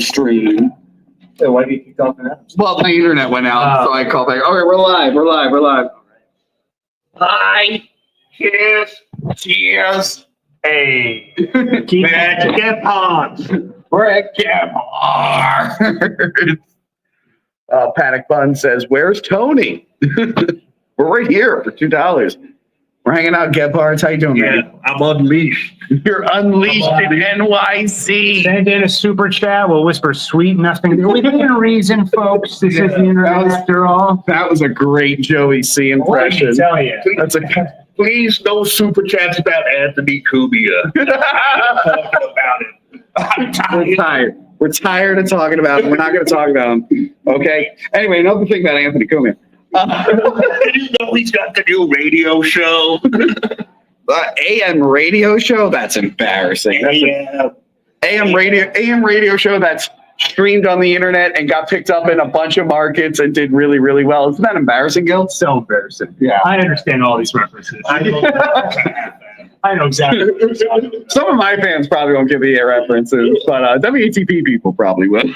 stream. So why do you keep talking that? Well, my internet went out, so I called back. Okay, we're live. Hi. Cheers. Hey. We're at Gephardt. We're at Gephardt. Panic Bun says, "Where's Tony?" We're right here for $2. We're hanging out, Gephardt. How you doing, man? I'm unleashed. You're unleashed in NYC. Send in a super chat. We'll whisper sweet nothing. Within reason, folks. This is the internet after all. That was a great Joey C impression. What tell you? That's a. Please, no super chats about Anthony Cumia. Talking about it. We're tired. We're tired of talking about him. We're not going to talk about him. Okay. Anyway, another thing about Anthony Cumia. Did you know he's got the new radio show? AM radio show? That's embarrassing. That's AM radio show that's streamed on the internet and got picked up in a bunch of markets and did really, really well. Isn't that embarrassing, Gil? So embarrassing. Yeah. I understand all these references. I know exactly. Some of my fans probably won't give me references, but WATP people probably will.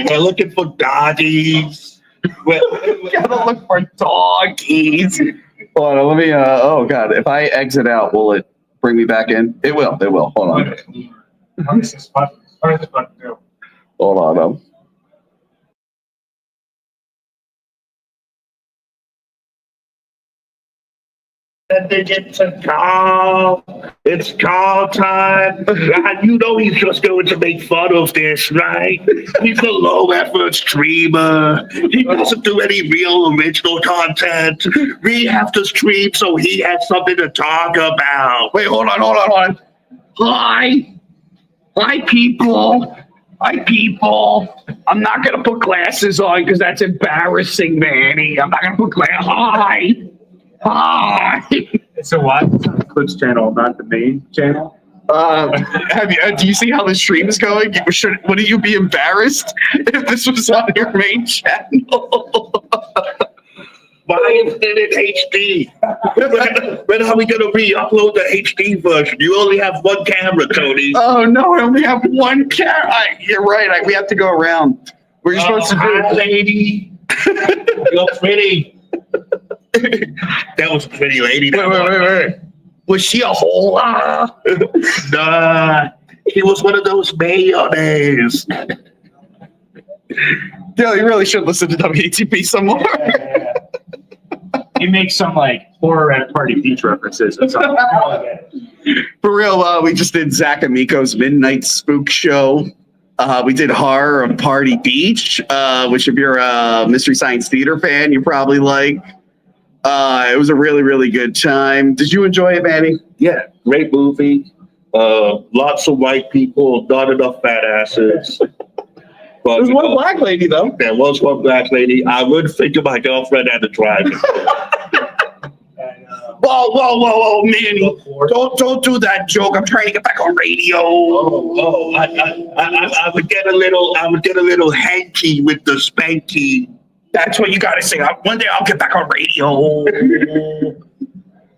We're looking for doggies. We gotta look for doggies. Hold on, let me. Oh God, if I exit out, will it bring me back in? It will. It will. Hold on. What does this button do? Hold on. And they get to call. It's call time. You know he's just going to make fun of this, right? He's a low effort streamer. He doesn't do any real original content. We have to stream so he has something to talk about. Wait, hold on. Hi, people. I'm not gonna put glasses on because that's embarrassing, Manny. I'm not gonna put glasses. Hi. So what? It's on the Clips channel, not the main channel. Do you see how the stream is going? Wouldn't you be embarrassed if this was on your main channel? Why is it in HD? When are we gonna re-upload the HD version? You only have one camera, Tony. Oh no, I only have one camera. You're right. We have to go around. We're supposed to do Hi, lady. You're pretty. That was a pretty lady. Wait. Was she a hola? Nah, she was one of those mayonnaise. Yeah, you really should listen to WATP some more. Yeah. You make some like horror at a party beach references or something. For real, we just did Zach Amico's Midnight Spook Show. We did Horror of Party Beach, which if you're a Mystery Science Theater fan, you probably like. It was a really, really good time. Did you enjoy it, Manny? Yeah, great movie. Lots of white people, not enough fat asses. But, There was one black lady, though. There was one black lady. I would think of my girlfriend at the drive-in. Whoa, Manny. Don't do that joke. I'm trying to get back on radio. I would get a little hanky with the spanky. That's what you got to say. One day I'll get back on radio.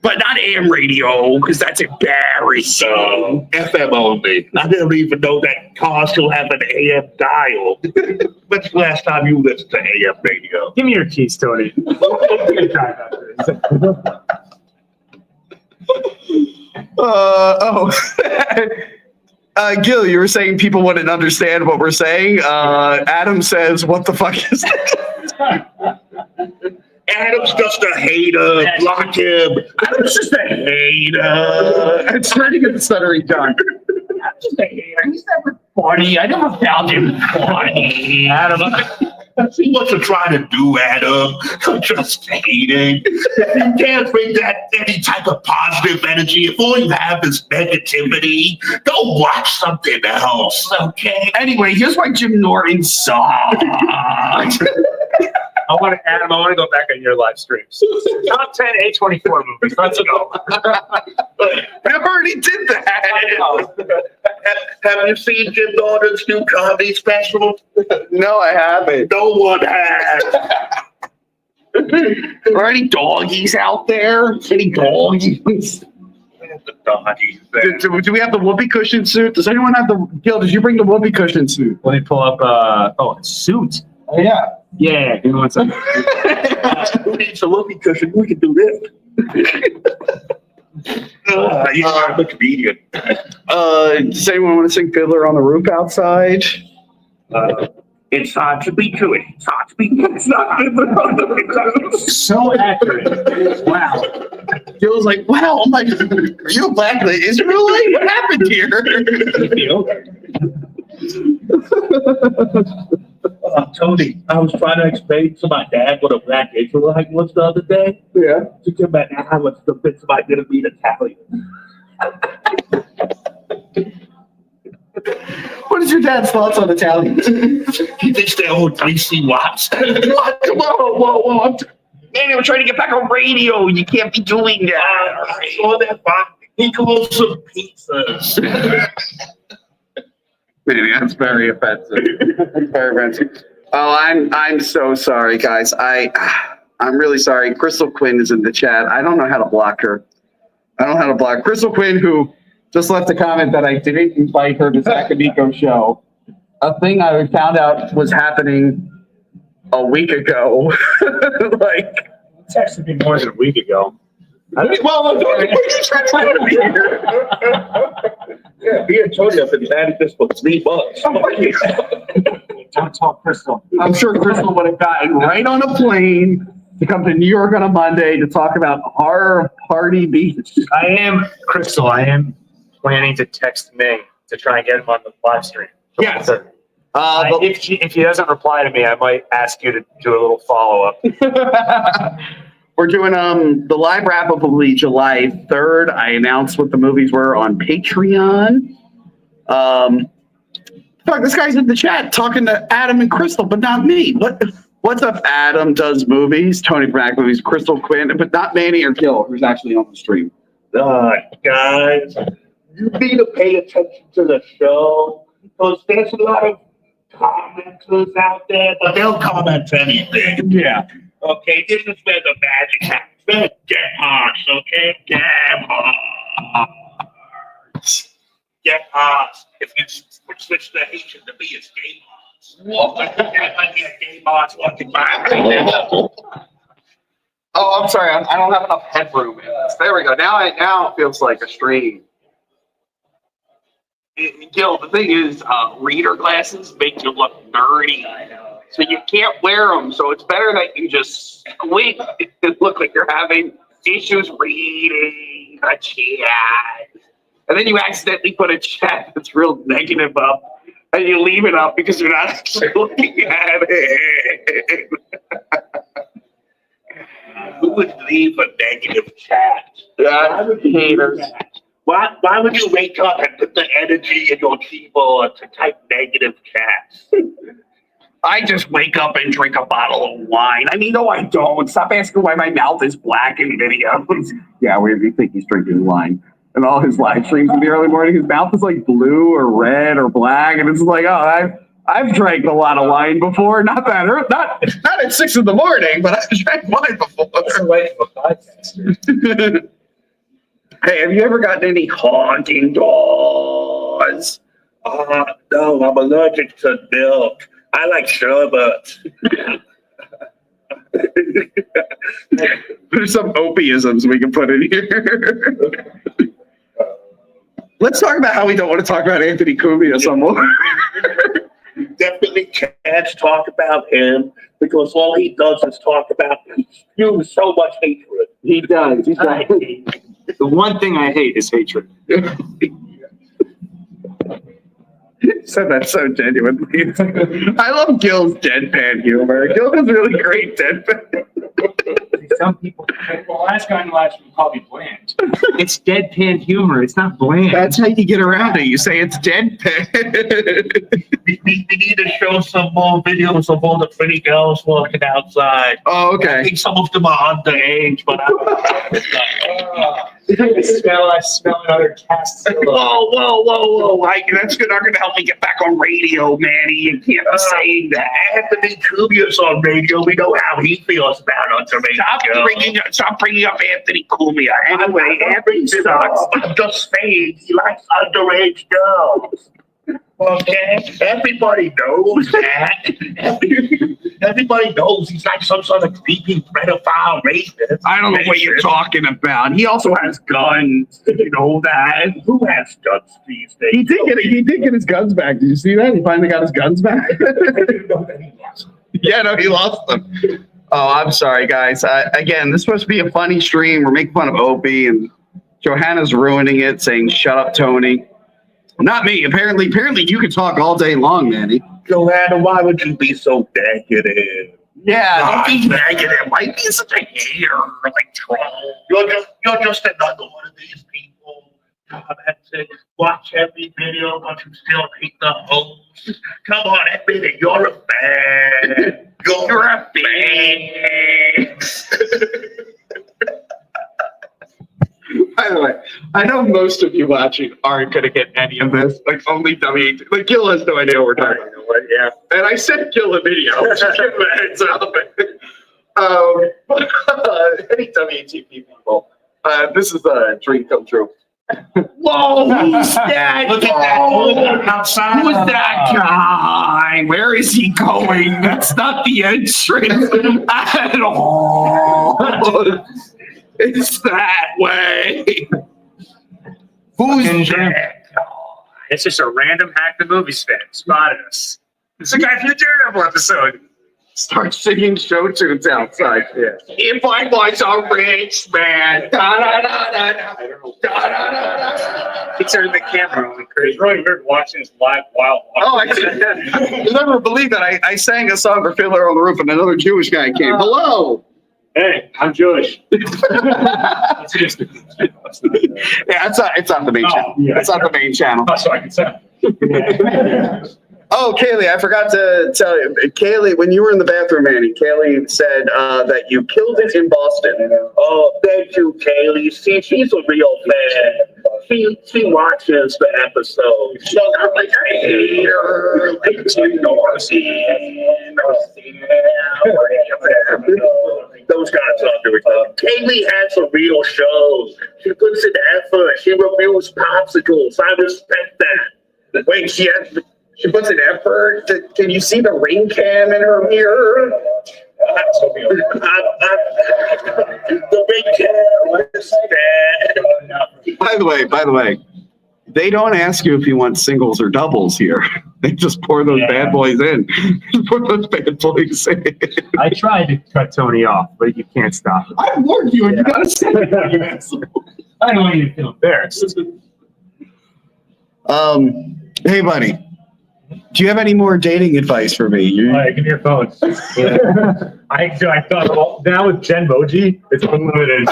But not AM radio, because that's embarrassing. FM only. I didn't even know that cars still have an AM dial. When's the last time you listened to AM radio? Give me your keys, Tony. Gil, you were saying people wouldn't understand what we're saying. Adam says, "What the fuck is that?" Adam's just a hater. Block him. Adam's just a hater. It's trying to get the stuttering done. I'm just a hater. He's never funny. I never found him funny. Adam, See what you're trying to do, Adam. You're just hating. You can't bring that any type of positive energy. If all you have is negativity, go watch something else, okay? Anyway, here's why Jim Norton sucked. I want to go back on your live streams. Top 10 A24 movies. Let's go. I already did that. Have you seen Jim Norton's new comedy special? No, I haven't. No one has. Are any doggies out there? Any doggies? The doggies. Do we have the whoopee cushion suit? Does anyone have the Gil? Did you bring the whoopee cushion suit? Let me pull up. Suit. Oh, yeah. Yeah. Give me one second. Who needs a whoopee cushion? We can do this. I'm a comedian. Does anyone want to sing Fiddler on the Roof outside? It's hard to be good. It's hard to be good. It's not So accurate. Wow. Gil's like, wow, I'm like, are you a black Israelite? What happened here? Tony, I was trying to explain to my dad what a black Israelite was the other day. Yeah. To him about how much the bits of I didn't mean Italian. What is your dad's thoughts on Italians? He thinks they're all greasy wops. Whoa. Man, we're trying to get back on radio. You can't be doing that. I saw that box. He calls some pizzas. Man, that's very offensive. That's very offensive. Oh, I'm so sorry, guys. I'm really sorry. Crystal Quinn is in the chat. I don't know how to block her. I don't know how to block Crystal Quinn, who just left a comment that I didn't invite her to Zach and Nico show. A thing I found out was happening a week ago. Like, It's actually been more than a week ago. well, Yeah, me and Tony have been mad at this for 3 months. Don't talk, Crystal. I'm sure Crystal would have gotten right on a plane to come to New York on a Monday to talk about Horror Party Beach. I am planning to text May to try and get him on the live stream. Yes. But if he doesn't reply to me, I might ask you to do a little follow up. We're doing the live wrap up will be July 3rd. I announced what the movies were on Patreon. Fuck, this guy's in the chat talking to Adam and Crystal, but not me. What's up? Adam does movies, Tony Brack movies, Crystal Quinn, but not Manny or Gil, who's actually on the stream. Guys, you need to pay attention to the show because there's a lot of commenters out there, but they'll comment anything. Yeah. Okay, this is where the magic happens. Get hearts, okay? Get hearts. Get hearts. If you switch the Haitian to me, it's game hearts. That might be a game hearts walking by right now. Oh, I'm sorry. I don't have enough headroom in this. There we go. Now it feels like a stream. Gil, the thing is, reader glasses make you look nerdy. So you can't wear them. So it's better that you just squint and look like you're having issues reading a chat. And then you accidentally put a chat that's real negative up. And you leave it up because you're not actually looking at it. Who would leave a negative chat? Haters. Why would you wake up and put the energy in your keyboard to type negative chats? I just wake up and drink a bottle of wine. I mean, no, I don't. Stop asking why my mouth is black in videos. Yeah, we think he's drinking wine. And all his live streams in the early morning, his mouth is like blue or red or black, and it's like, oh, I've drank a lot of wine before. Not that early, not at 6 in the morning, but I've drank wine before. Hey, have you ever gotten any haunting doors? No, I'm allergic to milk. I like sherbet. There's some opiisms we can put in here. Let's talk about how we don't want to talk about Anthony Cumia some more. Definitely can't talk about him because all he does is talk about you so much hatred. He does. He's like, The one thing I hate is hatred. said that so genuinely. I love Gil's deadpan humor. Gil has really great deadpan. Some people, the last guy in the live stream called me bland. It's deadpan humor. It's not bland. That's how you get around it. You say it's deadpan. We need to show some more videos of all the pretty girls walking outside. Oh, I okay. think some of them are underage, but I don't know. I smell another cast. Whoa. That's not going to help me get back on radio, Manny. You can't be saying that. Anthony Cumia's on radio. We know how he feels about us on radio. Stop bringing up Anthony Cumia. Anyway, Every sucks. I'm just saying, he likes underage girls. Okay, everybody knows that. Everybody knows he's like some sort of creepy pedophile racist. I don't know what you're talking about. He also has guns. You know that. Who has guns these days? He did get his guns back. Did you see that? He finally got his guns back. Yeah, no, he lost them. Oh, I'm sorry, guys. Again, this is supposed to be a funny stream. We're making fun of Opie, and Johanna's ruining it, saying, "Shut up, Tony." Not me. Apparently, you can talk all day long, Manny. Joanna, why would you be so negative? Yeah, Don't be negative. Why be such a hater, like troll? You're just another one of these people. Watch every video, but you still hate the host. Come on, admit it. You're a fan. You're a fan. By the way, I know most of you watching aren't going to get any of this. Like, only W. Like, Gil has no idea what we're talking about. Yeah. And I sent Gil a video. Just give him a heads up. Any WTP people, this is a dream come true. Whoa, who's that? Look at that outside. Who's that guy? Where is he going? That's not the entrance at all. It's that way. Who's that? It's just a random Hack the Movies fan spotted us. It's the guy from the Daredevil episode. Start singing show tunes outside. Yeah. If I was a rich man. Da, da, da, da, da, da, da, da. He turned the camera on. It's really weird watching this live wild. Oh, you'll never believe that. I sang a song for Fiddler on the Roof and another Jewish guy came. Hello. Hey, I'm Jewish. Yeah, it's not the main channel. Yeah. It's not the main channel. Oh, so I can say. Oh, Kaylee, I forgot to tell you. Kaylee, when you were in the bathroom, Manny, Kaylee said that you killed it in Boston. Oh, thank you, Kaylee. See, she's a real fan. She watches the episode. She's not like a hater, like those guys are doing it. Kaylee has a real show. She puts in effort. She reviews popsicles. I respect that. Wait, she puts an effort. Can you see the ring cam in her mirror? The ring cam is bad. By the way, they don't ask you if you want singles or doubles here. They just pour those bad boys in. Pour those bad boys in. I tried to cut Tony off, but you can't stop it. I warned you, and you gotta say it, you asshole. I don't want you to feel embarrassed. Hey, buddy. Do you have any more dating advice for me? All right, give me your phone. I thought, well, now with Genmoji, it's unlimited.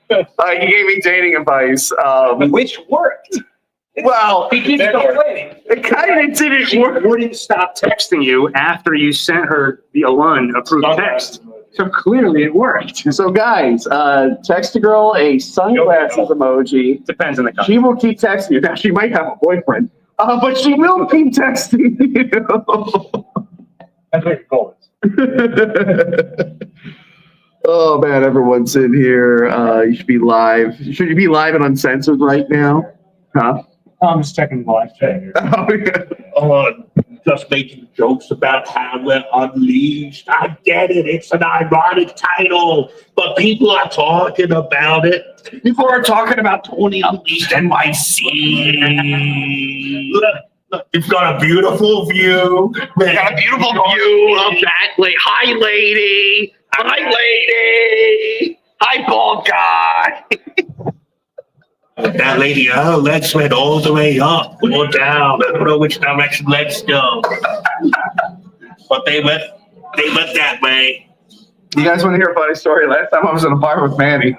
He gave me dating advice. Which worked. Well, He keeps complaining. it kind of didn't She work. wouldn't stop texting you after you sent her the Alun approved text. So clearly it worked. So, guys, text a girl a sunglasses emoji. Depends on the country. She will keep texting you. Now, she might have a boyfriend, but she will keep texting you. That's what your goal is. Oh, man, everyone's in here. You should be live. Should you be live and uncensored right now? Huh? I'm just checking the live chat here. Oh, yeah. Just making jokes about how we're unleashed. I get it. It's an ironic title, but people are talking about it. People are talking about Tony Unleashed NYC. Look, it's got a beautiful view. They got a beautiful view of that. Like, hi, lady. Hi, lady. Hi, bald guy. That lady, her legs went all the way up or down. I don't know which direction legs go. But they went that way. You guys want to hear a funny story? Last time I was in a bar with Manny.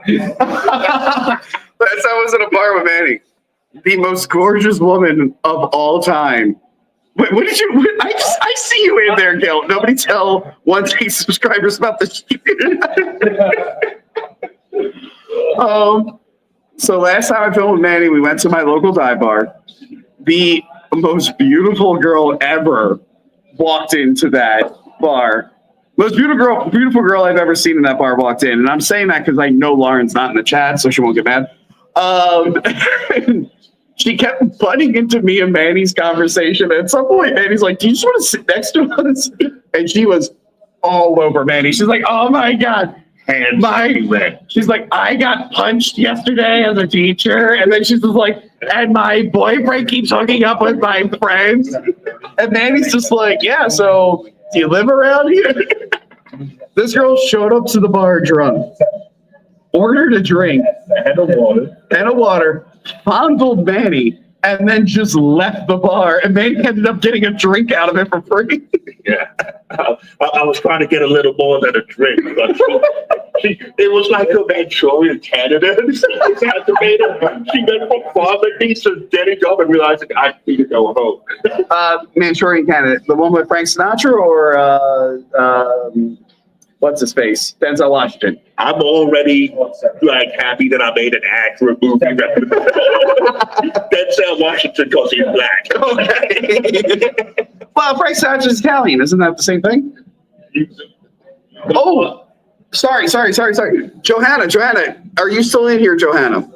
The most gorgeous woman of all time. Wait, what did you? I see you in there, Gil. Nobody tell 1K subscribers about this. So last time I filmed with Manny, we went to my local dive bar. The most beautiful girl ever walked into that bar. Most beautiful girl I've ever seen in that bar walked in, and I'm saying that because I know Lauren's not in the chat, so she won't get mad. She kept butting into me and Manny's conversation. At some point, Manny's like, "Do you just want to sit next to us?" And she was all over Manny. She's like, "Oh my god." She's like, "I got punched yesterday as a teacher," and then she's just like, "And my boyfriend keeps hooking up with my friends," and Manny's just like, "Yeah, so do you live around here?" This girl showed up to the bar drunk, ordered a drink and a water, fondled Manny, and then just left the bar, and Manny ended up getting a drink out of it for free. Yeah, I was trying to get a little more than a drink, but it was like a Manchurian candidate. She went from farming me to getting up and realizing I need to go home. Manchurian Candidate, the one with Frank Sinatra or what's his face? Denzel Washington. I'm already like happy that I made an accurate movie. Denzel Washington because he's black. Okay. Well, Frank Sinatra's Italian. Isn't that the same thing? Oh, sorry. Johanna, are you still in here, Johanna?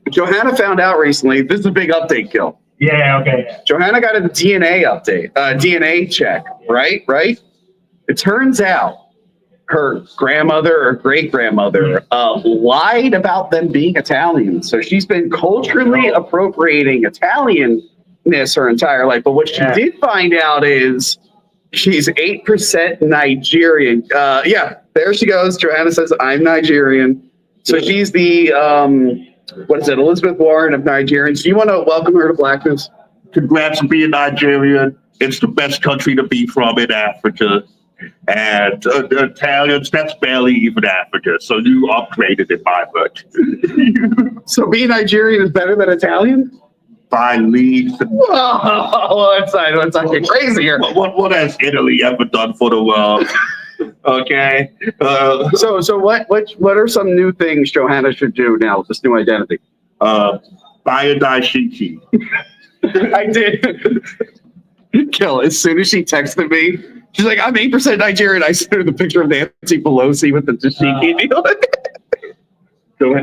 Johanna found out recently. This is a big update, Gil. Yeah, okay. Johanna got a DNA update, DNA check, right? It turns out her grandmother or great-grandmother lied about them being Italian. So she's been culturally appropriating Italianness her entire life. But what she did find out is she's 8% Nigerian. Yeah, there she goes. Johanna says, "I'm Nigerian." So she's the, what is it, Elizabeth Warren of Nigerians. Do you want to welcome her to Blackness? Congrats on being Nigerian. It's the best country to be from in Africa. And the Italians, that's barely even Africa. So you upgraded it by much. So being Nigerian is better than Italian? By leagues. Oh, let's not get crazy here. What has Italy ever done for the world? Okay. So what are some new things Johanna should do now with this new identity? Buy a dashiki. I did. Kill. As soon as she texted me, she's like, "I'm 8% Nigerian." I sent her the picture of Nancy Pelosi with the dashiki deal.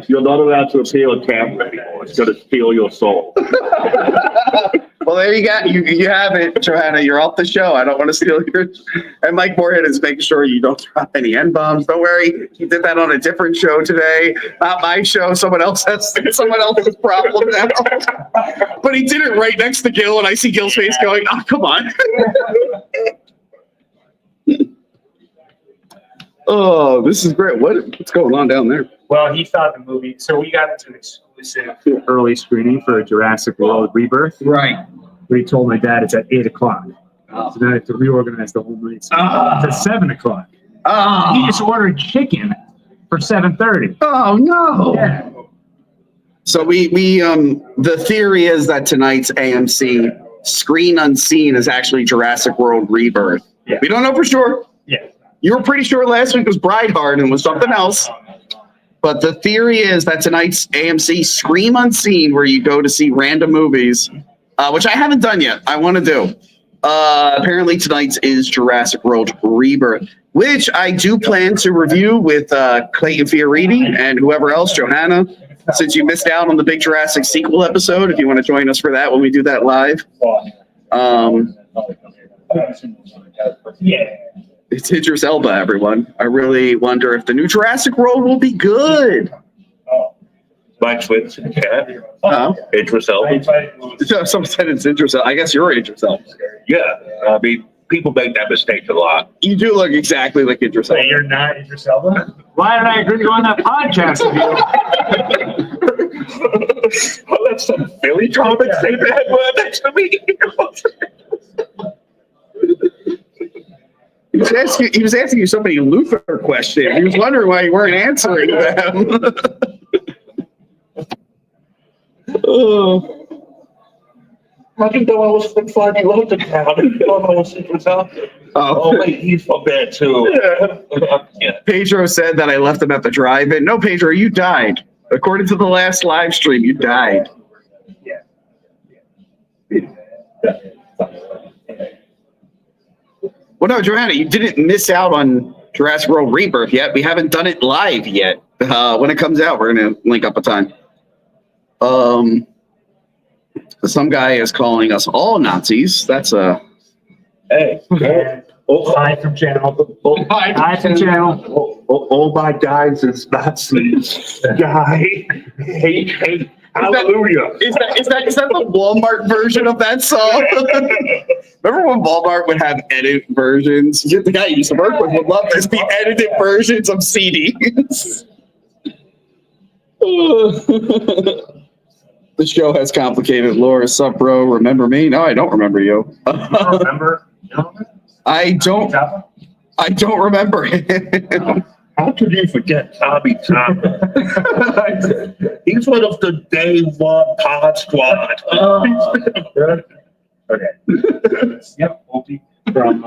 You're not allowed to appeal on camera anymore. It's going to steal your soul. Well, there you go. You have it, Johanna. You're off the show. I don't want to steal your. And Mike Moorhead is making sure you don't drop any N-bombs. Don't worry. He did that on a different show today. Not my show. Someone else's problem now. But he did it right next to Gil, and I see Gil's face going, "Oh, come on." Oh, this is great. What's going on down there? Well, he thought the movie, so we got into an exclusive early screening for Jurassic World Rebirth. Right. We told my dad it's at 8 o'clock. Oh. So now I have to reorganize the whole night. So it's at 7 o'clock. Oh. He just ordered chicken for 7:30. Oh, no. Yeah. So we the theory is that tonight's AMC Screen Unseen is actually Jurassic World Rebirth. Yeah. We don't know for sure. Yeah. You were pretty sure last week was Brideheart and was something else. But the theory is that tonight's AMC Scream Unseen, where you go to see random movies, which I haven't done yet. I want to do. Apparently tonight's is Jurassic World Rebirth, which I do plan to review with Clayton Fioriti and whoever else, Johanna, since you missed out on the big Jurassic sequel episode. If you want to join us for that when we do that live. Yeah. It's Idris Elba, everyone. I really wonder if the new Jurassic World will be good. Mike Switz in the chat. Oh. Idris Elba. Someone said it's Idris Elba. I guess you're Idris Elba. Yeah. I mean, people make that mistake a lot. You do look exactly like Idris Elba. Wait, you're not Idris Elba? Why did I agree to go on that podcast with you? Well, that's some Philly comic. Say bad word next to me. He was asking you so many Luther questions. He was wondering why you weren't answering them. I didn't know I was from Friday London town. I didn't know I was Idris Elba. Oh, wait, he's from there too. Yeah. Pedro said that I left him at the drive-in. No, Pedro, you died. According to the last live stream, you died. Well, no, Joanna, you didn't miss out on Jurassic World Rebirth yet. We haven't done it live yet. When it comes out, we're gonna link up a time. Some guy is calling us all Nazis. That's a Hey, Hi from channel. Hi from channel. all my guys is Nazis. Guy, hey, hallelujah. Is that the Walmart version of that song? Remember when Walmart would have edit versions? The guy you used to work with would love this. The edited versions of CDs. The show has complicated lore. Sup, bro? Remember me? No, I don't remember you. Remember? I don't remember him. How could you forget Tommy Thomas? He's one of the day one pod squad. Okay. Yep. Opie from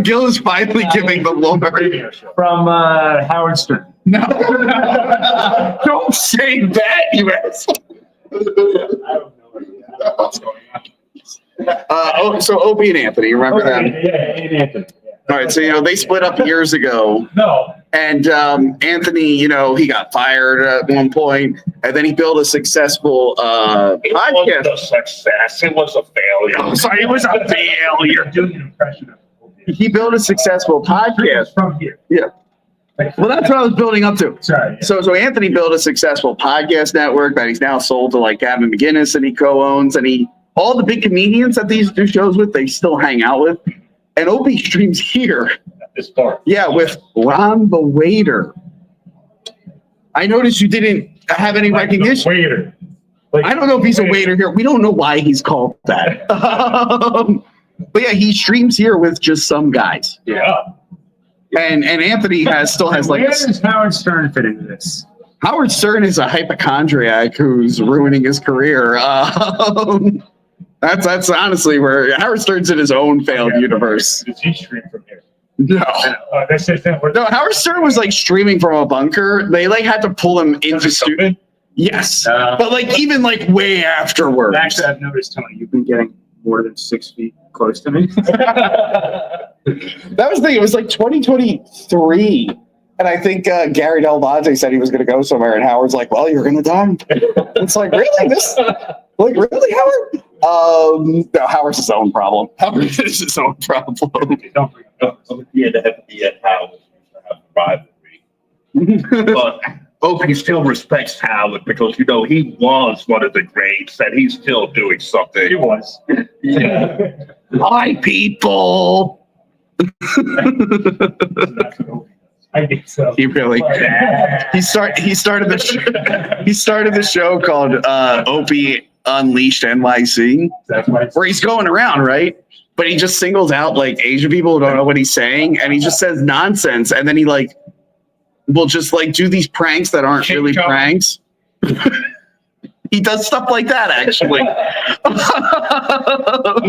Gil is finally giving the lore. from Howard Stern. No. Don't say that, you asshole. I don't know what's going on. So Opie and Anthony, remember them? Yeah, and Anthony. All right, so they split up years ago, No. and Anthony, he got fired at one point, and then he built a successful It podcast. wasn't a success. It was a failure. I'm sorry, it was a failure. Doing an impression of Opie. He built a successful podcast. From here. Yeah. Well, that's what I was building up to. Sorry. Yeah. So Anthony built a successful podcast network that he's now sold to like Gavin McGinnis, and he co-owns, and all the big comedians that these do shows with, they still hang out with. And Opie streams here. This part. Yeah, with Ron the Waiter. I noticed you didn't have any recognition. Waiter. I don't know if he's a waiter here. We don't know why he's called that. But yeah, he streams here with just some guys. Yeah. And Anthony still has like Where does Howard Stern fit into this? Howard Stern is a hypochondriac who's ruining his career. That's honestly where Howard Stern's in his own failed universe. Does he stream from here? No. That's just No, Howard Stern was like streaming from a bunker. They like had to pull him into studio. Yes. But like even like way afterwards. Actually, I've noticed, Tony, you've been getting more than 6 feet close to me. That was the thing. It was like 2023. And I think Gary Delvante said he was going to go somewhere. And Howard's like, well, you're going to die. It's like, really? Like, really, Howard? No, Howard's his own problem. Howard is his own problem. Don't bring it up. Yeah, they have to be at Howard to have a rivalry. But Opie still respects Howard because, he was one of the greats and he's still doing something. He was. Yeah. Hi, people. I think so. He really. He started the show called Opie Unleashed NYC, That's why it's where he's going around, right? But he just singles out like Asian people who don't know what he's saying, and he just says nonsense, and then he like will just like do these pranks that aren't really pranks. He does stuff like that, actually.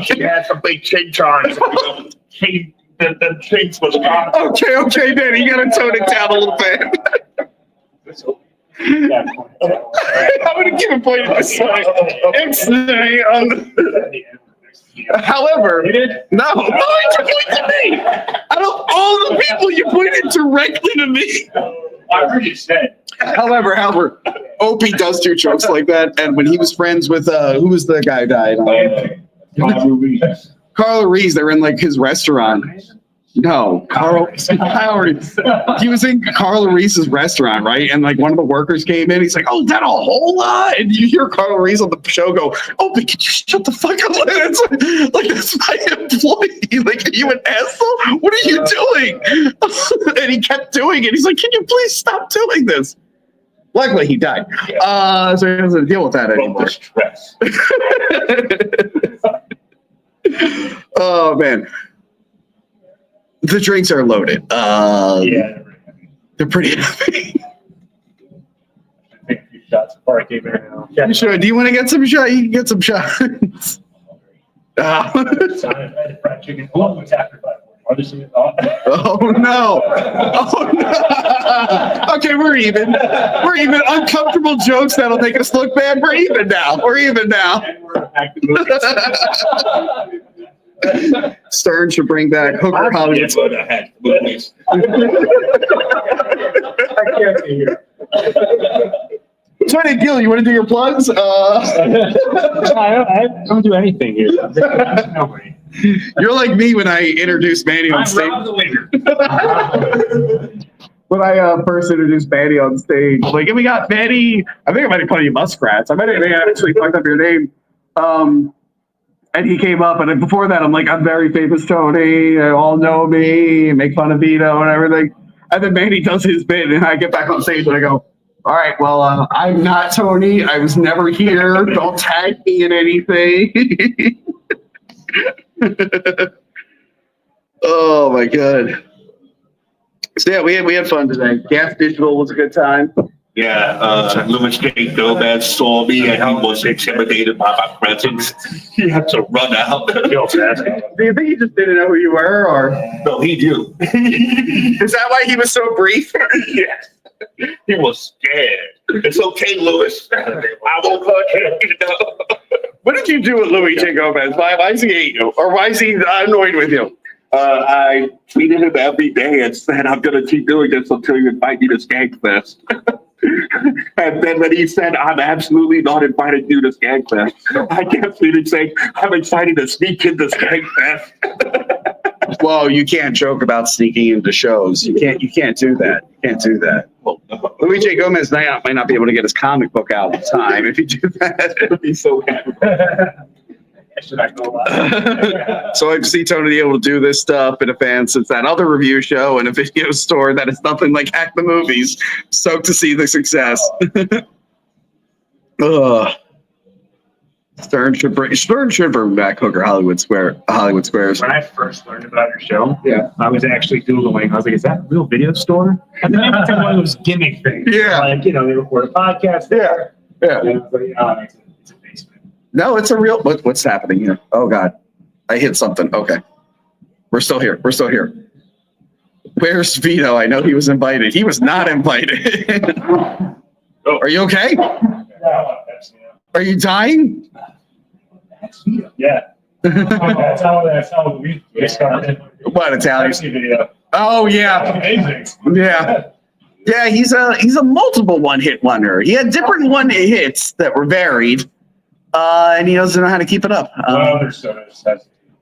He had some big ching chongs. The chinks was gone. Okay, Danny, you gotta tone it down a little bit. yeah, I'm gonna give a point to this song. However, no, it's pointing to me. Out of all the people, you pointed directly to me. I heard you said. However, Opie does do jokes like that, and when he was friends with who was the guy who died? Carl Reese. They were in like his restaurant. No, Howard. He was in Carl Reese's restaurant, right? And like one of the workers came in. He's like, "Oh, is that a whole lot?" And you hear Carl Reese on the show go, "Opie, could you shut the fuck up?" Like that's my employee. Like, are you an asshole? What are you doing? And he kept doing it. He's like, "Can you please stop doing this?" Luckily, he died. So he doesn't deal with that anymore. Stress. Oh man, the drinks are loaded. Yeah. They're pretty heavy. I think a few shots before I came here now. Yeah. Sure. Do you want to get some shot? You can get some shots. I had a fried chicken. Oh, it's after 5:40. Oh no! Oh no! Okay, we're even. We're even. Uncomfortable jokes that'll make us look bad. We're even now. We're even now. And we're back to movies. Stern should bring back Hooker Hollywood. Movies. I can't be here. So, hey, Gil, you want to do your plugs? I don't do anything here. Nobody. You're like me when I introduced Manny on I'm stage. Rob the Winner. When I first introduced Manny on stage, like, and we got Manny, I think I might have called you Muskrats. I might have actually fucked up your name. And he came up, and then before that, I'm like, I'm very famous Tony. They all know me, make fun of Vito and everything. And then Manny does his bit, and I get back on stage and I go, all right, well, I'm not Tony. I was never here. Don't tag me in anything. Oh my god. So yeah, we had fun today. Gas Digital was a good time. Yeah, Louis J. Gomez saw me and he was intimidated by my presence. He had to run out. Do you think he just didn't know who you were, or No, he knew. is that why he was so brief? Yes. He was scared. It's okay, Louis. I won't hurt you. You know? What did you do with Louis J. Gomez? Why is he hate you? Or why is he annoyed with you? I tweeted him every day and said, I'm going to keep doing this until you invite me to Skankfest. And then when he said, I'm absolutely not inviting you to Skankfest, I kept tweeting saying, I'm excited to sneak into Skankfest. Well, you can't joke about sneaking into shows. You can't do that. You can't do that. Louis J. Gomez might not be able to get his comic book out in time if you do that. I'd be so happy. Should I go live? So I see Tony able to do this stuff in advance. It's that other review show and a video store that is nothing like Hack the Movies. Stoked to see the success. Ugh. Stern should bring back Hooker Hollywood Squares. When I first learned about your show, Yeah. I was actually Googling. I was like, is that a real video store? And then maybe it's one of those gimmick things. Yeah. Like, they record a podcast there. Yeah. And I was like, oh, it's a basement. No, it's a real. What's happening here? Oh God, I hit something. Okay, we're still here. Where's Vito? I know he was invited. He was not invited. Are you okay? Are you dying? Yeah. That's how we started. What Italian? Video. Oh yeah, Amazing. yeah. Yeah, he's a multiple one-hit wonder. He had different one-hit hits that were varied, and he doesn't know how to keep it up.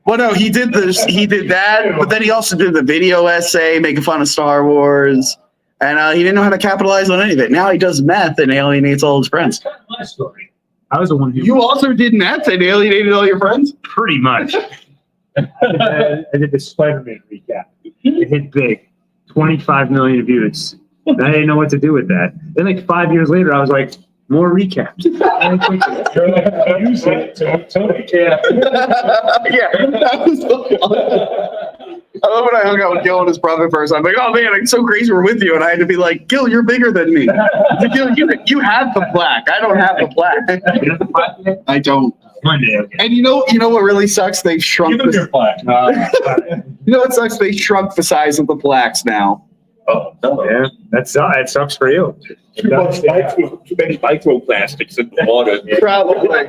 Well, no, he did that, but then he also did the video essay making fun of Star Wars, and he didn't know how to capitalize on any of it. Now he does meth and alienates all his friends. That's kind of my story. I was the one who You also did meth and alienated all your friends? pretty much. I did the Spider-Man recap. It hit big, 25 million views. I didn't know what to do with that. Then, like 5 years later, I was like, more recaps. I love when I hung out with Gil and his brother first. I'm like, oh man, it's so crazy we're with you. And I had to be like, Gil, you're bigger than me. Gil, you have the plaque. I don't have the plaque. I don't. Monday, okay. And you know what really sucks? They've shrunk Give him your plaque. You know what sucks? They shrunk the size of the plaques now. Oh, yeah. That sucks for you. Too many microplastics in the water. Probably.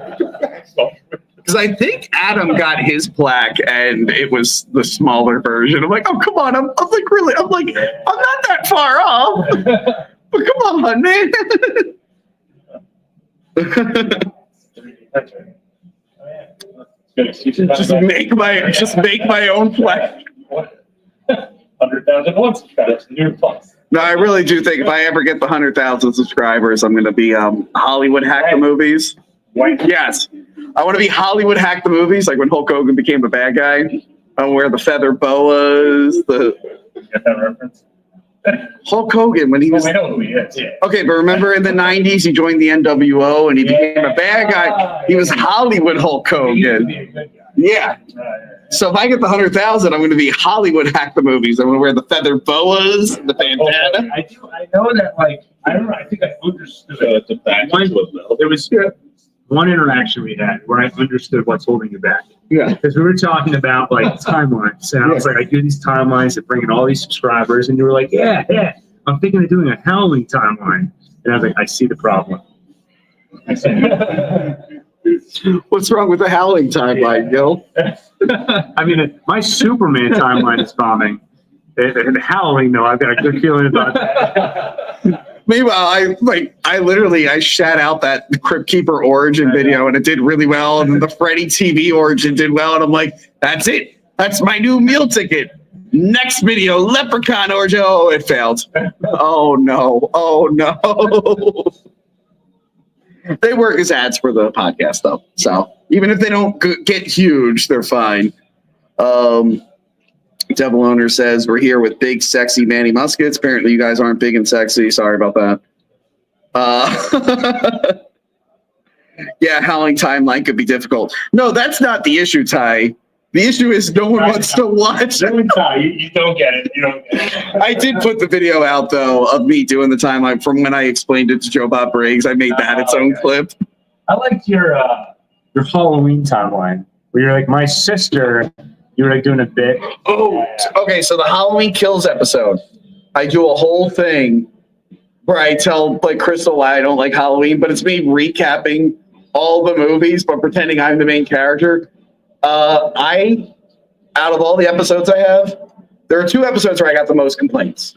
Because I think Adam got his plaque and it was the smaller version. I'm like, oh, come on. I'm not that far off. But come on, man. just make my own plaque. 100,000 once. That's the new plus. No, I really do think if I ever get the 100,000 subscribers, I'm going to be Hollywood Hack the Movies. Yes. I want to be Hollywood Hack the Movies, like when Hulk Hogan became a bad guy. I wear the feather boas. Get that reference? Hulk Hogan, when he was... I know who he is. Yeah. Okay, but remember in the 90s, he joined the NWO and he became a bad guy. He was Hollywood Hulk Hogan. Yeah. So if I get the 100,000, I'm going to be Hollywood Hack the Movies. I'm going to wear the feather boas, the bandana. I know that, like, I don't know, I think I understood there was one interaction we had where I understood what's holding you back. Yeah. Because we were talking about, like, timelines. And I was like, I do these timelines that bring in all these subscribers. And you were like, yeah. I'm thinking of doing a Howling timeline. And I was like, I see the problem. What's wrong with the Howling timeline, Gil? I mean, my Superman timeline is bombing. And Howling, though, I've got a good feeling about that. Meanwhile, I shat out that Crypt Keeper origin video, and it did really well. And then the Freddy TV origin did well, and I'm like, that's it. That's my new meal ticket. Next video, Leprechaun origin. Oh, it failed. Oh no. Oh no. They work as ads for the podcast, though. So even if they don't get huge, they're fine. Devil Owner says, we're here with big, sexy Manny Muskets. Apparently, you guys aren't big and sexy. Sorry about that. Yeah, Howling timeline could be difficult. No, that's not the issue, Ty. The issue is no one wants to watch. You don't get it. You don't get it. I did put the video out, though, of me doing the timeline from when I explained it to Joe Bob Briggs. I made that its own clip. I liked your Halloween timeline, where you're like, my sister, you were like doing a bit. Oh, okay. So the Halloween Kills episode, I do a whole thing where I tell like Crystal why I don't like Halloween, but it's me recapping all the movies, but pretending I'm the main character. Out of all the episodes I have, there are 2 episodes where I got the most complaints.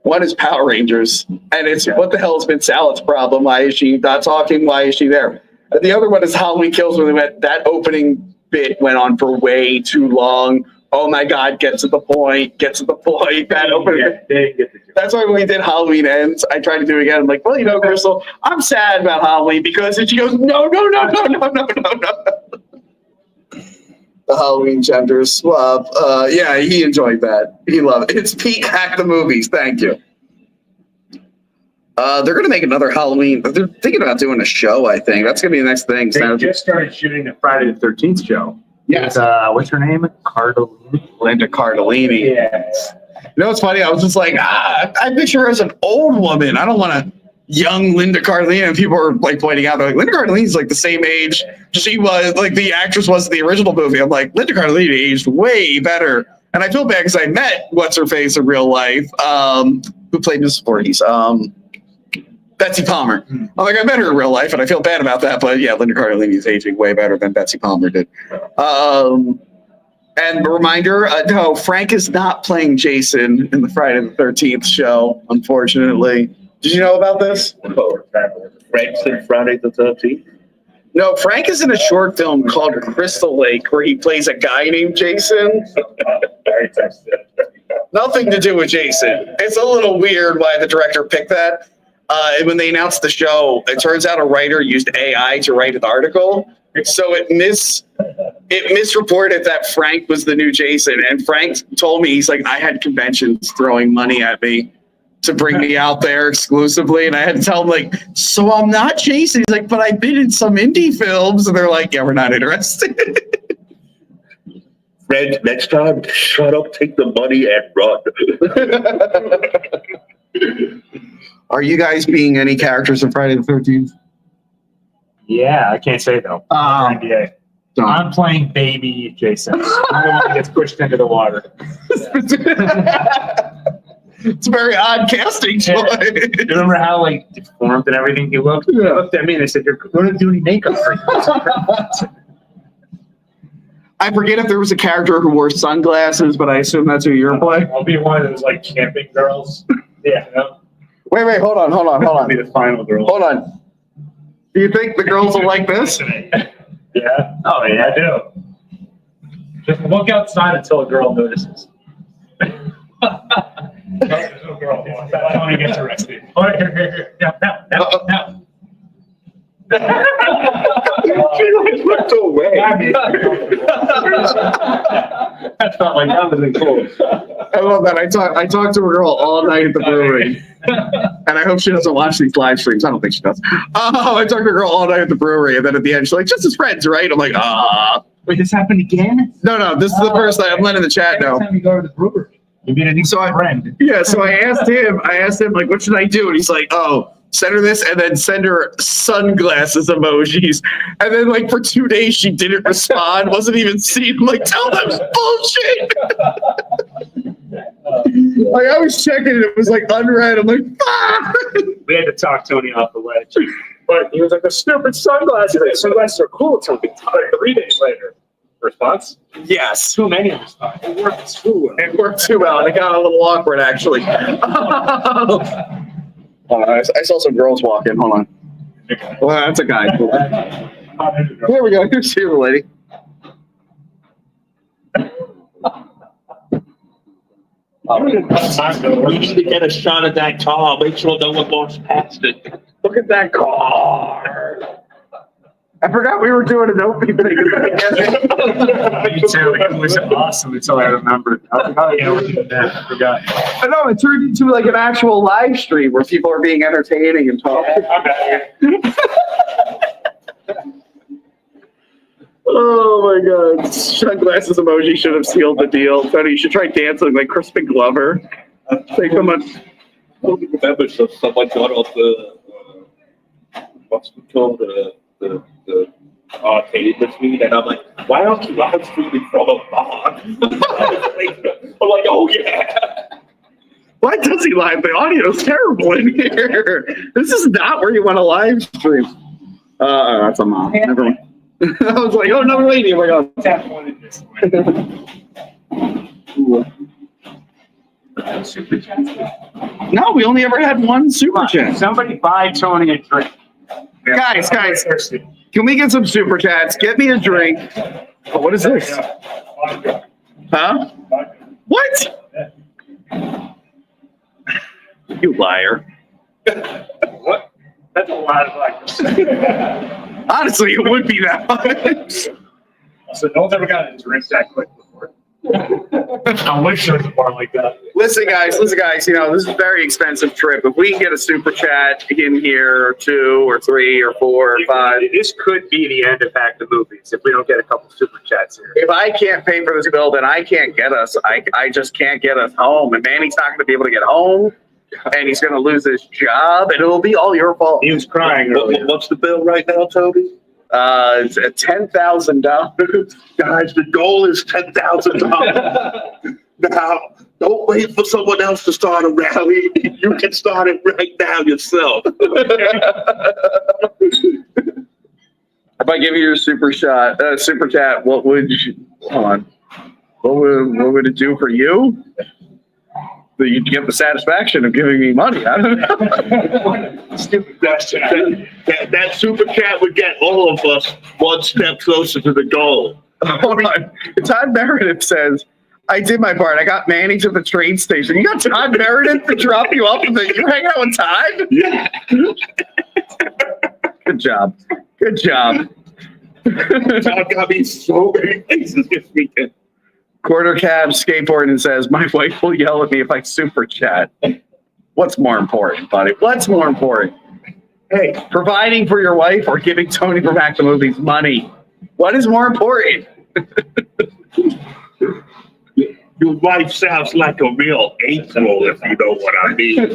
One is Power Rangers, and it's what the hell has been Sally's problem? Why is she not talking? Why is she there? And the other one is Halloween Kills, where that opening bit went on for way too long. Oh my God, get to the point. That opening. That's why when we did Halloween Ends, I tried to do it again. I'm like, well, Crystal, I'm sad about Halloween because, and she goes, no. The Halloween gender swap. Yeah, he enjoyed that. He loved it. It's Pete Hack the Movies. Thank you. They're going to make another Halloween. They're thinking about doing a show, I think. That's going to be the next thing. They just started shooting the Friday the 13th show. Yes. What's her name? Cardellini? Linda Cardellini. Yes. You know what's funny? I was just like, I picture her as an old woman. I don't want a young Linda Cardellini. And people are like pointing out, they're like, Linda Cardellini's like the same age she was, like the actress was in the original movie. I'm like, Linda Cardellini aged way better. And I feel bad because I met what's-her-face in real life, who played Mrs. Voorhees. Betsy Palmer. I'm like, I met her in real life, and I feel bad about that. But yeah, Linda Cardellini is aging way better than Betsy Palmer did. And a reminder, no, Frank is not playing Jason in the Friday the 13th show, unfortunately. Did you know about this? Frank's in Friday the 13th. No, Frank is in a short film called Crystal Lake, where he plays a guy named Jason. Nothing to do with Jason. It's a little weird why the director picked that. And when they announced the show, it turns out a writer used AI to write an article. So it misreported that Frank was the new Jason. And Frank told me, he's like, I had conventions throwing money at me to bring me out there exclusively. And I had to tell him, like, so I'm not Jason. He's like, but I've been in some indie films. And they're like, yeah, we're not interested. Fred, next time, shut up, take the money, and run. Are you guys being any characters in Friday the 13th? Yeah, I can't say though. NBA. I'm playing baby Jason. I'm the one that gets pushed into the water. It's a very odd casting choice. You remember how like deformed and everything he looked? Yeah. They looked at me and they said, "You're going to do any makeup for you." I forget if there was a character who wore sunglasses, but I assume that's who you're playing. I'll be one of those like camping girls. Yeah. No. Wait, hold on. I'll be the final girl. Hold on. Do you think the girls will like this? Yeah. Oh, yeah, I do. Just look outside until a girl notices. There's no girl. Tony gets arrested. Oh, here. Now. She looked away. That's not like that was cool. I love that. I talked to a girl all night at the brewery. And I hope she doesn't watch these live streams. I don't think she does. I talked to a girl all night at the brewery, and then at the end, she's like, just as friends, right? I'm like, Wait, this happened again? No, this is the first time. I'm letting the chat know. Every time you go to the brewery, you meet a new friend. Yeah, so I asked him, like, what should I do? And he's like, send her this and then send her sunglasses emojis. And then, like, for 2 days, she didn't respond, wasn't even seen. I'm like, tell them bullshit. Like, I was checking and it was like unread. I'm like, ah! We had to talk Tony off the ledge. But he was like, the stupid sunglasses. Like, sunglasses are cool until 3 days later. Response? Yes. Too many of us thought. It worked too well. It worked too well, and it got a little awkward, actually. Hold on, I saw some girls walk in. Hold on. Well, that's a guy. Here we go. Here's the lady. We need to get a shot of that car. Make sure no one walks past it. Look at that car. I forgot we were doing an opening thing. Me too. It was awesome until I remembered. I was like, oh, yeah, we're doing that. I forgot. I know, it turned into like an actual live stream where people are being entertaining and talking. Oh my god. Sunglasses emoji should have sealed the deal. Tony, you should try dancing like Crispin Glover. Take them on. I don't remember, so someone got off the what's it called, the arcade machine, and I'm like, why aren't you live streaming from a bar? I'm like, oh yeah. Why does he live? The audio's terrible in here. This is not where you want to live stream. That's a mom. Never mind. I was like, oh, another lady. I'm like, oh. Tap one in this Super chats? No, we only ever had one super chat. Somebody buy Tony a drink. Guys, can we get some super chats? Get me a drink. Oh, what is this? Huh? What? You liar. What? That's a lot of like. Honestly, it would be that much. So no one's ever gotten a drink that quick before. I wish there was more like that. Listen, guys, you know, this is a very expensive trip. If we can get a super chat in here, or 2 or 3 or 4 or 5. This could be the end of Hack the Movies if we don't get a couple super chats here. If I can't pay for this bill, then I can't get us. I just can't get us home. And Manny's not going to be able to get home. And he's going to lose his job. And it'll be all your fault. He was crying earlier. What's the bill right now, Toby? It's at $10,000. Guys, the goal is $10,000. Now, don't wait for someone else to start a rally. You can start it right now yourself. If I give you your super chat, what would you? Hold on. What would it do for you? That you'd get the satisfaction of giving me money. I don't know. Stupid question. That super chat would get all of us one step closer to the goal. Hold on. Todd Meredith says, I did my part. I got Manny to the train station. You got Todd Meredith to drop you off? You hang out with Todd? Yeah. Good job. Good job. Todd got me so many places this weekend. Quarter cab skateboard and says, my wife will yell at me if I super chat. What's more important, buddy? What's more important? Hey, providing for your wife or giving Tony from Hack the Movies money? What is more important? Your wife sounds like a real April, if you know what I mean.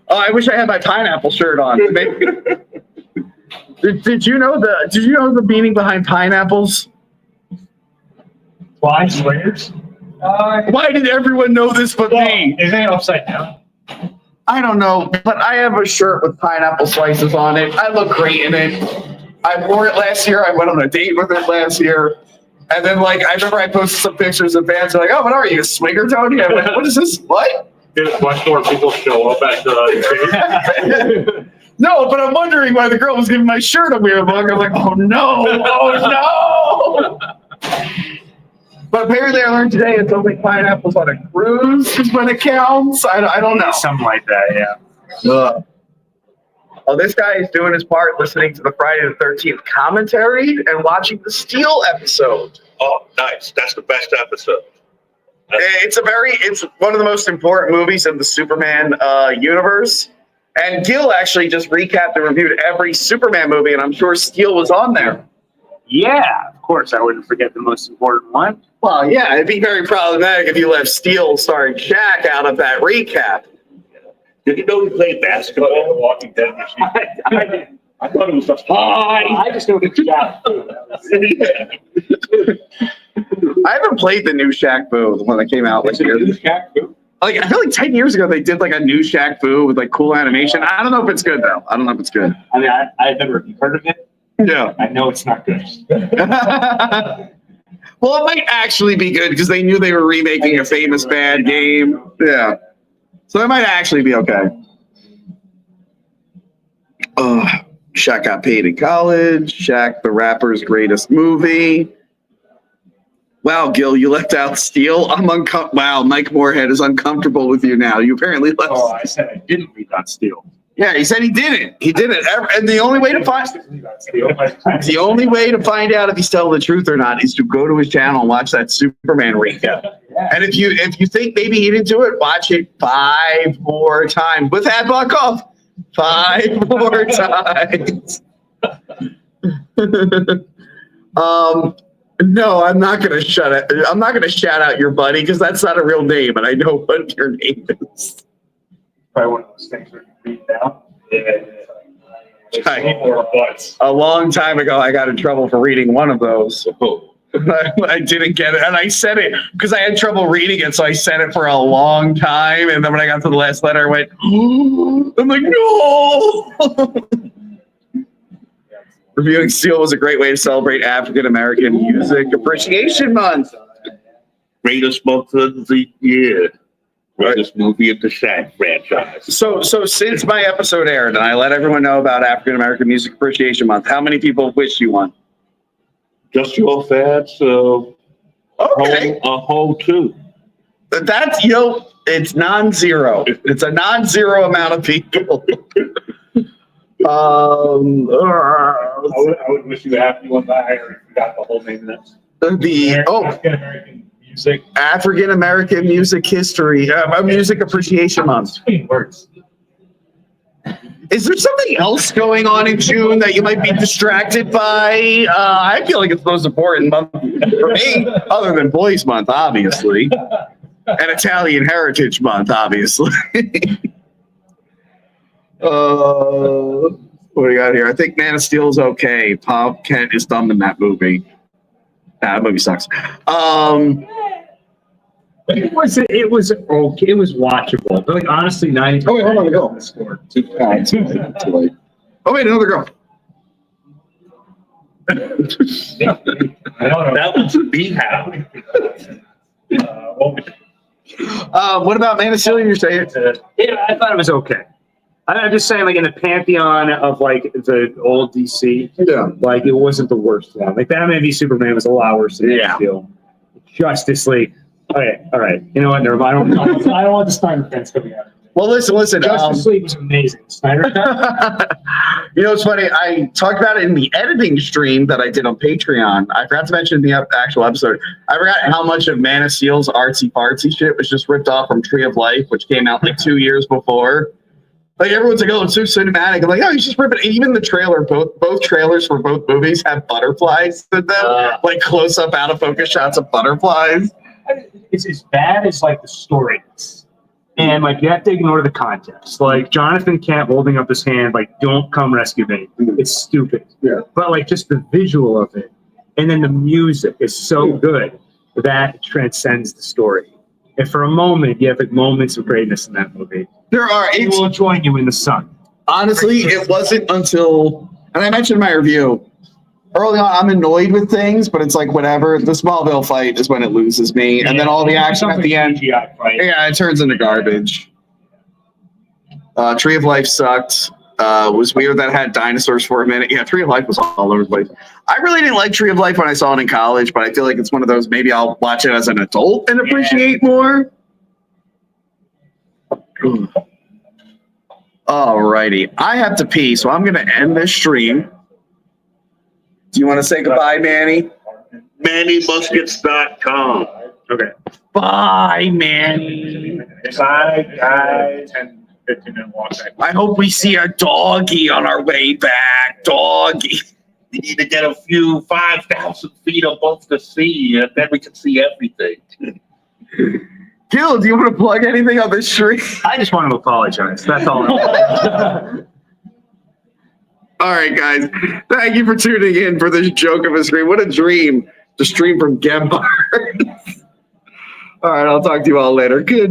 Oh, I wish I had my pineapple shirt on. Did you know the meaning behind pineapples? Fly swingers? Why did everyone know this but me? Isn't it upside down? I don't know, but I have a shirt with pineapple slices on it. I look great in it. I wore it last year. I went on a date with it last year. And then, I remember I posted some pictures and fans are like, oh, what are you, a swinger, Tony? I'm like, what is this? What? Did much more people show up at the No, but I'm wondering why the girl was giving my shirt a weird look. I'm like, oh, no. Oh, no. But apparently I learned today it's only pineapples on a cruise is when it counts. I don't know. Something like that, yeah. Oh, this guy is doing his part listening to the Friday the 13th commentary and watching the Steel episode. Oh, nice. That's the best episode. It's one of the most important movies in the Superman universe. And Gil actually just recapped and reviewed every Superman movie, and I'm sure Steel was on there. Yeah, of course. I wouldn't forget the most important one. Well, yeah, it'd be very problematic if you left Steel starring Shaq out of that recap. Did you know he played basketball in the Walking Dead machine? I thought it was a I just know the job. I haven't played the new Shaq Fu, the one that came out last year. Shaq Fu? like I feel like 10 years ago they did like a new Shaq Fu with like cool animation. I don't know if it's good though. I don't know if it's good. I mean, I've never heard of it. Yeah. I know it's not good. Well, it might actually be good because they knew they were remaking a famous bad game. Yeah. So it might actually be okay. Shaq got paid in college. Shaq the Rapper's greatest movie. Wow, Gil, you left out Steel. I'm uncomfortable. Wow, Mike Moorhead is uncomfortable with you now. You apparently left. Oh, I said I didn't leave out Steel. Yeah, he said he didn't. He didn't. And the only way to find out if he's telling the truth or not is to go to his channel and watch that Superman recap. And if you think maybe he didn't do it, watch it 5 more times with Adblock off. 5 more times. No, I'm not gonna shut it. I'm not gonna shout out your buddy because that's not a real name, and I know what your name is. Probably one of those things where you read down. Right. Or butts. A long time ago, I got in trouble for reading one of those. I didn't get it, and I said it because I had trouble reading it, so I said it for a long time, and then when I got to the last letter, I went, I'm like, no! Reviewing Steel was a great way to celebrate African American Music Appreciation Month. Greatest month of the year. Greatest movie of the Shaq franchise. So since my episode aired and I let everyone know about African American Music Appreciation Month, how many people wish you one? Just your fans, Okay. a whole 2. That's, it's non-zero. It's a non-zero amount of people. I would wish you a happy one, but I already forgot the whole name of that. African American music. African American Music History, Music Appreciation Month. Words. Is there something else going on in June that you might be distracted by? I feel like it's the most important month for me, other than Boys Month, obviously, and Italian Heritage Month, obviously. What do we got here? I think Man of Steel is okay. Bob Kent is dumb in that movie. That movie sucks. It was okay. It was watchable. But like honestly, 90. Oh wait, hold on, go. Too late. Oh wait, another girl. I don't know. That was a B-house. What about Man of Steel? You're saying? Yeah, I thought it was okay. I'm just saying, like in the pantheon of like the old DC, Yeah. like it wasn't the worst one. Like Batman v Superman was a lot worse than Man of Steel. Justice League. Okay, all right. You know what? Never mind. I don't want the Snyder fans coming out. Well, listen. Justice League was amazing. Snyder cut. It's funny. I talked about it in the editing stream that I did on Patreon. I forgot to mention in the actual episode. I forgot how much of Man of Steel's artsy fartsy shit was just ripped off from Tree of Life, which came out like 2 years before. Like everyone's like, oh, it's so cinematic. I'm like, oh, you just rip it. Even the trailer, both trailers for both movies have butterflies in them, like close up, out of focus shots of butterflies. It's as bad as like the story is. And like you have to ignore the context. Like Jonathan Kent holding up his hand, like, don't come rescue me. It's stupid. Yeah. But like just the visual of it. And then the music is so good that it transcends the story. And for a moment, you have like moments of greatness in that movie. There are. It will join you in the sun. Honestly, it wasn't until, and I mentioned in my review, early on, I'm annoyed with things, but it's like whatever. The Smallville fight is when it loses me, and then all the action at the end, yeah, it turns into garbage. Tree of Life sucked. Was weird that it had dinosaurs for a minute. Yeah, Tree of Life was all over the place. I really didn't like Tree of Life when I saw it in college, but I feel like it's one of those, maybe I'll watch it as an adult and appreciate more. Alrighty, I have to pee, so I'm going to end this stream. Do you want to say goodbye, Manny? MannyMuskets.com. Okay. Bye, Manny. Bye, guys. 10, 15-minute walk back. I hope we see a doggy on our way back. Doggy. We need to get a few 5,000 feet above the sea, and then we can see everything. Gil, do you want to plug anything on this stream? I just want to apologize. That's all. All right, guys. Thank you for tuning in for this joke of a stream. What a dream to stream from Gembar. All right, I'll talk to you all later. Good.